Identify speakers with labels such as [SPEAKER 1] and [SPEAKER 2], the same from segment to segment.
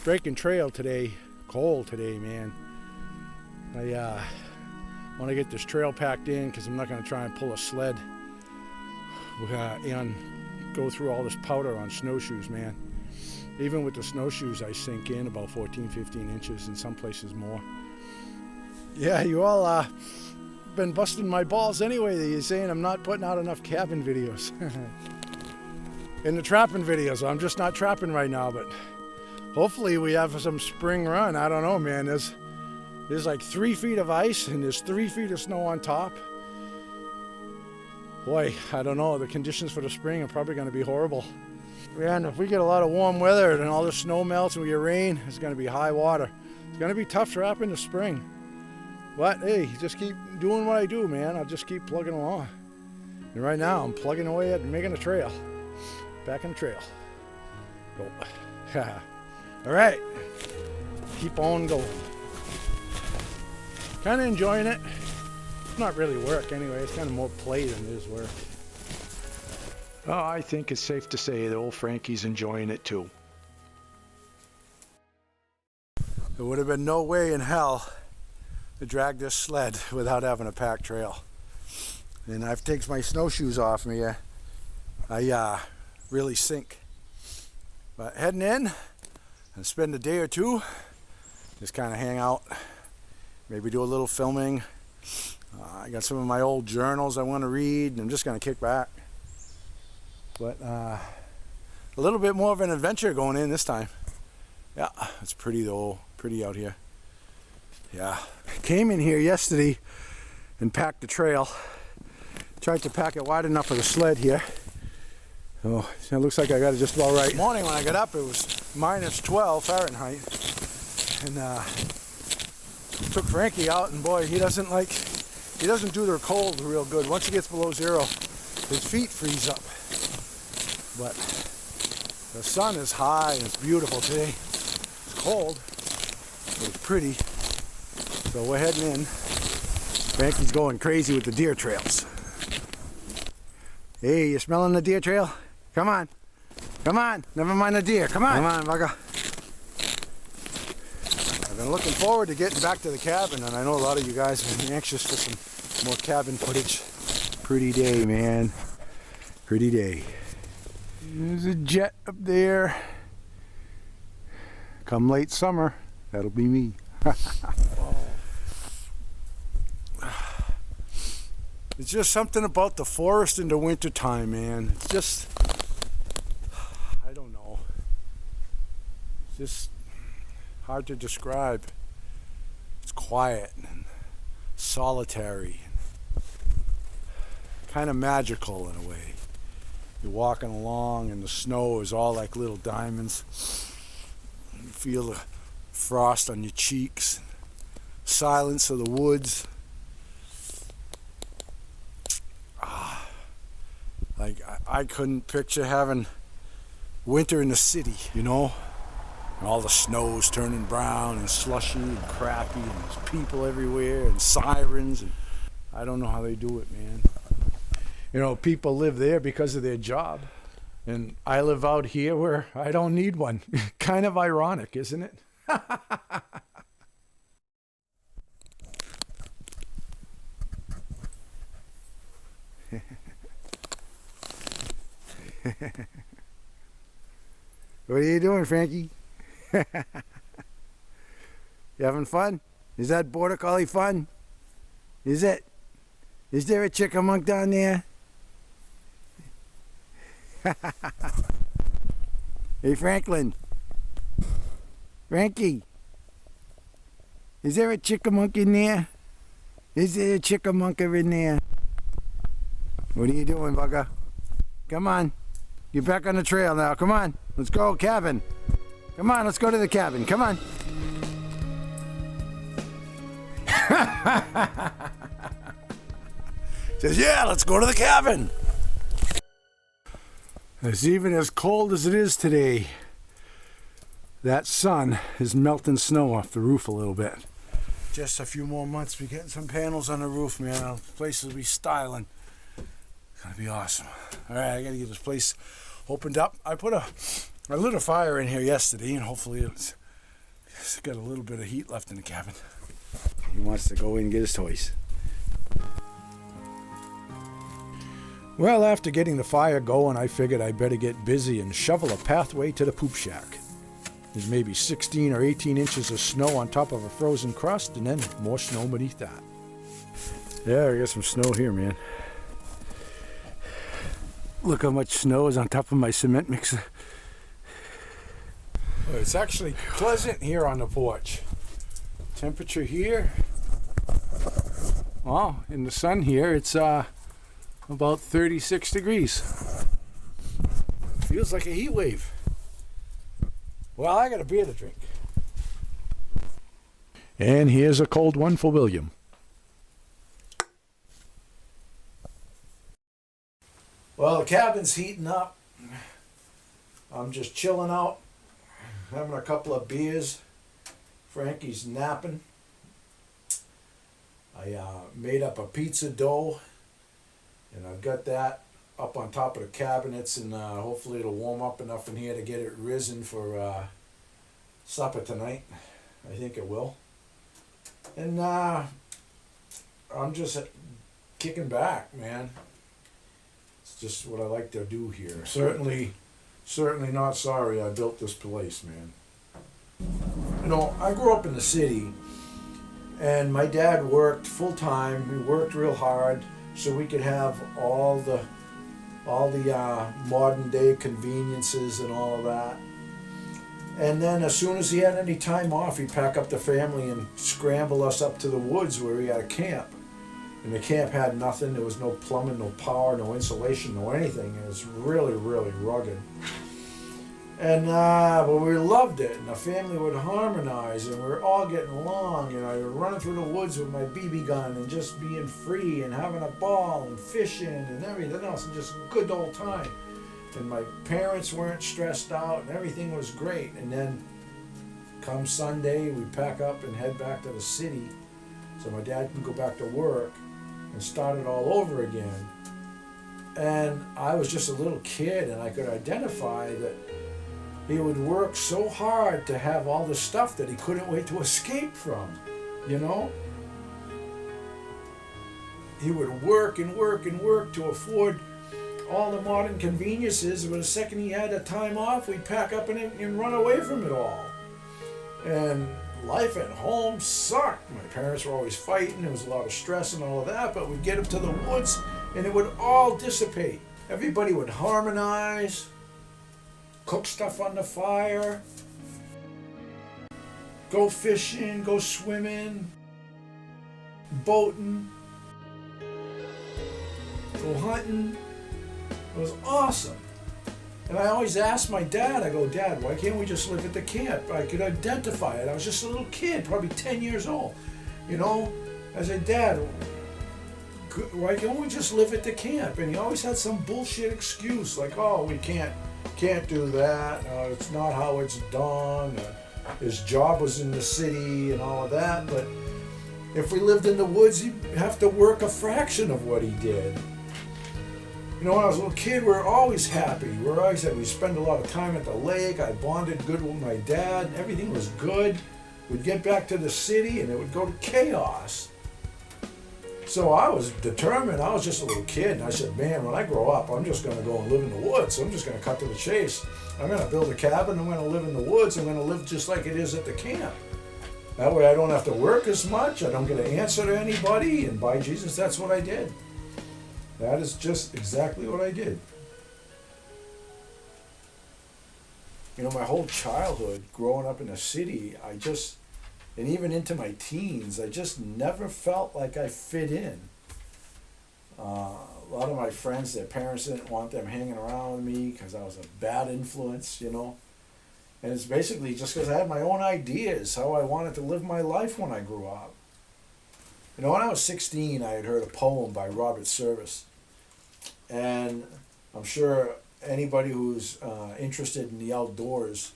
[SPEAKER 1] breaking trail today. Cold today, man. I want to get this trail packed in because I'm not going to try and pull a sled and go through all this powder on snowshoes, man. Even with the snowshoes, I sink in about 14, 15 inches, in some places more. Yeah, you all been busting my balls anyway. You're saying I'm not putting out enough cabin videos. In the trapping videos, I'm just not trapping right now, but hopefully we have some spring run. I don't know, man. There's like 3 feet of ice and there's 3 feet of snow on top. Boy, I don't know. The conditions for the spring are probably going to be horrible. Man, if we get a lot of warm weather and all the snow melts and we get rain, it's going to be high water. It's going to be tough trapping in the spring. But hey, just keep doing what I do, man. I'll just keep plugging along. And right now, I'm plugging away at making a trail. Back in the trail. Go. All right. Keep on going. Kind of enjoying it. It's not really work anyway. It's kind of more play than it is work. Oh, I think it's safe to say that old Frankie's enjoying it too. There would have been no way in hell to drag this sled without having a packed trail. And I've taken my snowshoes off me. I really sink. But heading in and spend a day or two, just kind of hang out, maybe do a little filming. I got some of my old journals I want to read, and I'm just going to kick back. But a little bit more of an adventure going in this time. Yeah, it's pretty though, pretty out here. Yeah, came in here yesterday and packed the trail. Tried to pack it wide enough for the sled here. So it looks like I got it just about right. Morning when I got up, it was minus 12 Fahrenheit. And took Frankie out, and boy, he doesn't do the cold real good. Once he gets below zero, his feet freeze up. But the sun is high and it's beautiful today. It's cold, but it's pretty. So we're heading in. Frankie's going crazy with the deer trails. Hey, you smelling the deer trail? Come on. Come on. Never mind the deer. Come on. Come on, bugger. I've been looking forward to getting back to the cabin, and I know a lot of you guys have been anxious for some more cabin footage. Pretty day, man. Pretty day. There's a jet up there. Come late summer, that'll be me. It's just something about the forest in the winter time, man. It's just, I don't know. It's just hard to describe. It's quiet and solitary, and kind of magical in a way. You're walking along and the snow is all like little diamonds. You feel the frost on your cheeks. Silence of the woods. Like I couldn't picture having winter in the city, you know? And all the snow's turning brown and slushy and crappy, and there's people everywhere and sirens. And I don't know how they do it, man. You know, people live there because of their job, and I live out here where I don't need one. Kind of ironic, isn't it? What are you doing, Frankie? You having fun? Is that border collie fun? Is it? Is there a chickamunk down there? Hey, Franklin. Frankie. Is there a chickamunk in there? Is there a chickamunker in there? What are you doing, bugger? Come on. Get back on the trail now. Come on. Let's go, cabin. Come on, let's go to the cabin. Come on. Says, yeah, let's go to the cabin. It's even as cold as it is today. That sun is melting snow off the roof a little bit. Just a few more months, we're getting some panels on the roof, man. The place will be styling. It's gonna be awesome. All right, I gotta get this place opened up. I lit a fire in here yesterday, and hopefully He's got a little bit of heat left in the cabin. He wants to go in and get his toys. Well, after getting the fire going, I figured I'd better get busy and shovel a pathway to the poop shack. There's maybe 16 or 18 inches of snow on top of a frozen crust, and then more snow beneath that. Yeah, I got some snow here, man. Look how much snow is on top of my cement mixer. Well, it's actually pleasant here on the porch. Temperature here, well, in the sun here, it's about 36 degrees. Feels like a heat wave. Well, I got a beer to drink. And here's a cold one for William. Well, the cabin's heating up. I'm just chilling out, having a couple of beers. Frankie's napping. I made up a pizza dough, and I've got that up on top of the cabinets, and hopefully it'll warm up enough in here to get it risen for supper tonight. I think it will. And I'm just kicking back, man. It's just what I like to do here. Certainly not sorry I built this place, man. You know, I grew up in the city, and my dad worked full time. We worked real hard so we could have all the modern day conveniences and all of that. And then as soon as he had any time off, he'd pack up the family and scramble us up to the woods where we had a camp. And the camp had nothing. There was no plumbing, no power, no insulation, no anything. It was really, really rugged. And but we loved it, and the family would harmonize, and we were all getting along, and I was running through the woods with my BB gun and just being free and having a ball and fishing and everything else, and just a good old time. And my parents weren't stressed out, and everything was great. And then come Sunday, we pack up and head back to the city so my dad can go back to work and start it all over again. And I was just a little kid, and I could identify that he would work so hard to have all the stuff that he couldn't wait to escape from, you know? He would work and work and work to afford all the modern conveniences, but the second he had the time off, we'd pack up and run away from it all. And life at home sucked. My parents were always fighting, there was a lot of stress and all of that, but we'd get up to the woods and it would all dissipate. Everybody would harmonize, cook stuff on the fire, go fishing, go swimming, boating, go hunting. It was awesome. And I always asked my dad, I go, Dad, why can't we just live at the camp? I could identify it. I was just a little kid, probably 10 years old. You know, I said, Dad, why can't we just live at the camp? And he always had some bullshit excuse, like, oh, we can't do that. It's not how it's done. His job was in the city and all of that. But if we lived in the woods, he'd have to work a fraction of what he did. You know, when I was a little kid, we were always happy. We spent a lot of time at the lake. I bonded good with my dad. Everything was good. We'd get back to the city and it would go to chaos. So I was determined. I was just a little kid, and I said, man, when I grow up, I'm just going to go and live in the woods. I'm just going to cut to the chase. I'm going to build a cabin. I'm going to live in the woods. I'm going to live just like it is at the camp. That way I don't have to work as much. I don't get to answer to anybody. And by Jesus, that's what I did. That is just exactly what I did. You know, my whole childhood, growing up in a city, and even into my teens, I just never felt like I fit in. A lot of my friends, their parents didn't want them hanging around with me because I was a bad influence, you know. And it's basically just because I had my own ideas, how I wanted to live my life when I grew up. You know, when I was 16, I had heard a poem by Robert Service. And I'm sure anybody who's interested in the outdoors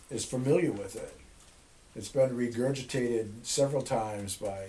[SPEAKER 1] is familiar with it. It's been regurgitated several times by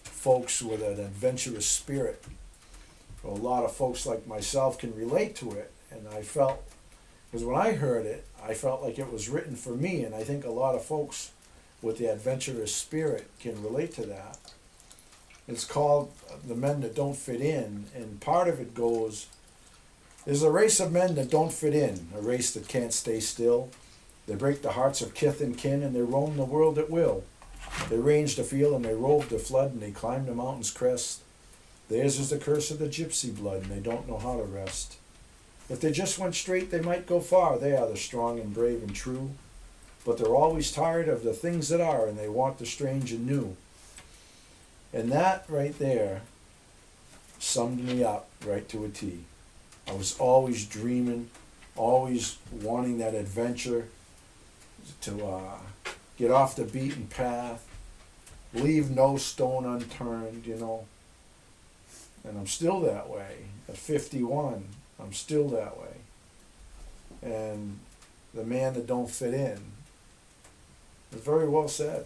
[SPEAKER 1] folks with an adventurous spirit. A lot of folks like myself can relate to it, and I felt Because when I heard it, I felt like it was written for me, and I think a lot of folks with the adventurous spirit can relate to that. It's called The Men That Don't Fit In, and part of it goes, there's a race of men that don't fit in, a race that can't stay still. They break the hearts of kith and kin, and they roam the world at will. They range the field, and they rove the flood, and they climb the mountain's crest. Theirs is the curse of the gypsy blood, and they don't know how to rest. If they just went straight, they might go far. They are the strong and brave and true. But they're always tired of the things that are, and they want the strange and new. And that right there summed me up right to a T. I was always dreaming, always wanting that adventure to get off the beaten path, leave no stone unturned, you know. And I'm still that way. At 51, I'm still that way. And the man that don't fit in is very well said.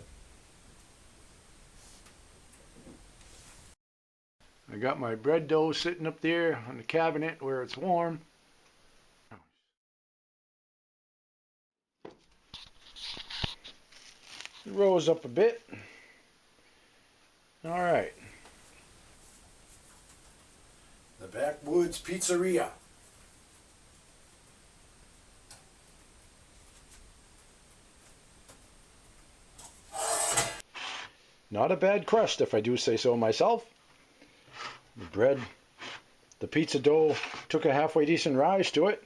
[SPEAKER 1] I got my bread dough sitting up there on the cabinet where it's warm. It rose up a bit. All right. The Backwoods Pizzeria. Not a bad crust, if I do say so myself. The bread, the pizza dough took a halfway decent rise to it.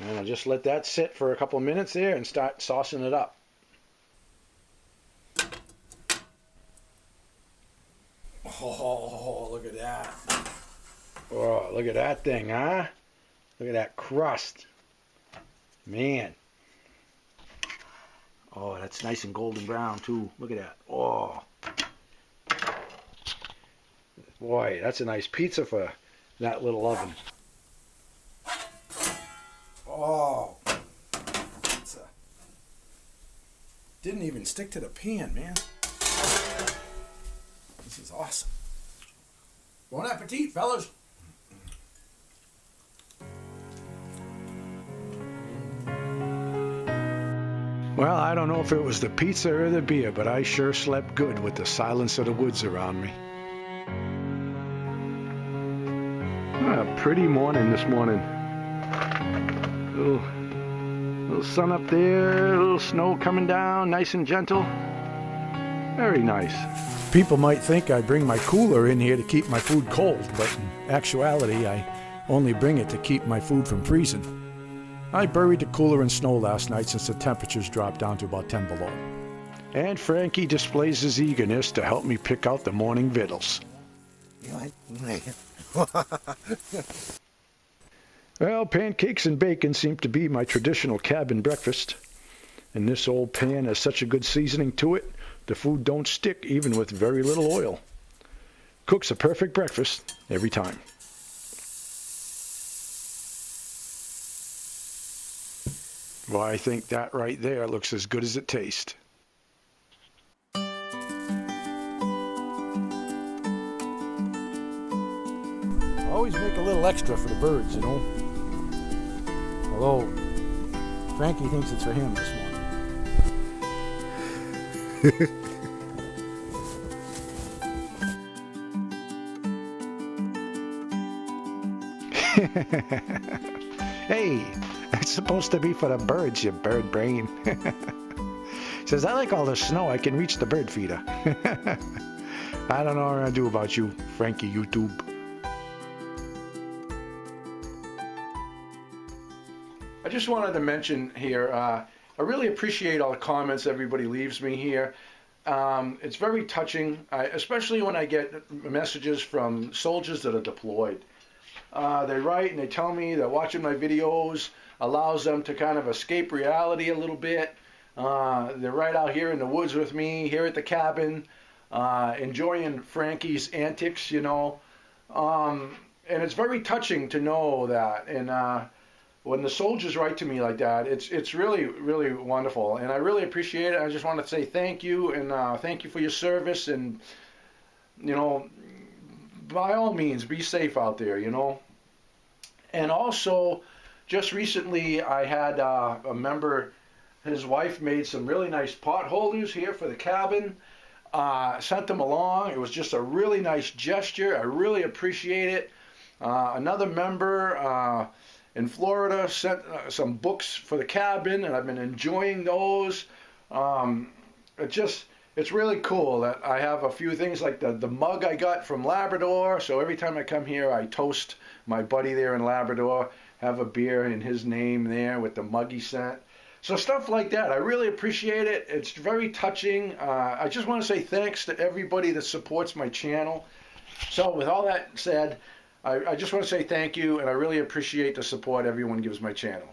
[SPEAKER 1] And I'll just let that sit for a couple of minutes there and start saucing it up. Oh, look at that. Oh, look at that thing, huh? Look at that crust. Man. Oh, that's nice and golden brown too. Look at that. Oh. Boy, that's a nice pizza for that little oven. Oh. Pizza. Didn't even stick to the pan, man. This is awesome. Bon appetit, fellas. Well, I don't know if it was the pizza or the beer, but I sure slept good with the silence of the woods around me. A pretty morning this morning. Little sun up there, a little snow coming down, nice and gentle. Very nice. People might think I bring my cooler in here to keep my food cold, but in actuality, I only bring it to keep my food from freezing. I buried the cooler in snow last night since the temperatures dropped down to about 10 below. And Frankie displays his eagerness to help me pick out the morning victuals. Well, pancakes and bacon seem to be my traditional cabin breakfast. And this old pan has such a good seasoning to it, the food don't stick even with very little oil. Cooks a perfect breakfast every time. Well, I think that right there looks as good as it tastes. Always make a little extra for the birds, you know. Although Frankie thinks it's for him this morning. Hey, it's supposed to be for the birds, you bird brain. Says, I like all the snow, I can reach the bird feeder. I don't know what I'm gonna do about you, Frankie YouTube. I just wanted to mention here, I really appreciate all the comments everybody leaves me here. It's very touching, especially when I get messages from soldiers that are deployed. They write and they tell me that watching my videos allows them to kind of escape reality a little bit. They're right out here in the woods with me, here at the cabin, enjoying Frankie's antics, you know. And it's very touching to know that. And when the soldiers write to me like that, it's really, really wonderful. And I really appreciate it. I just want to say thank you, and thank you for your service. And, you know, by all means, be safe out there, you know. And also, just recently I had a member, his wife made some really nice pot holders here for the cabin. Sent them along. It was just a really nice gesture. I really appreciate it. Another member in Florida sent some books for the cabin, and I've been enjoying those. It's really cool that I have a few things like the mug I got from Labrador. So every time I come here, I toast my buddy there in Labrador, have a beer in his name there with the mug he sent. So stuff like that, I really appreciate it. It's very touching. I just want to say thanks to everybody that supports my channel. So with all that said, I just want to say thank you, and I really appreciate the support everyone gives my channel.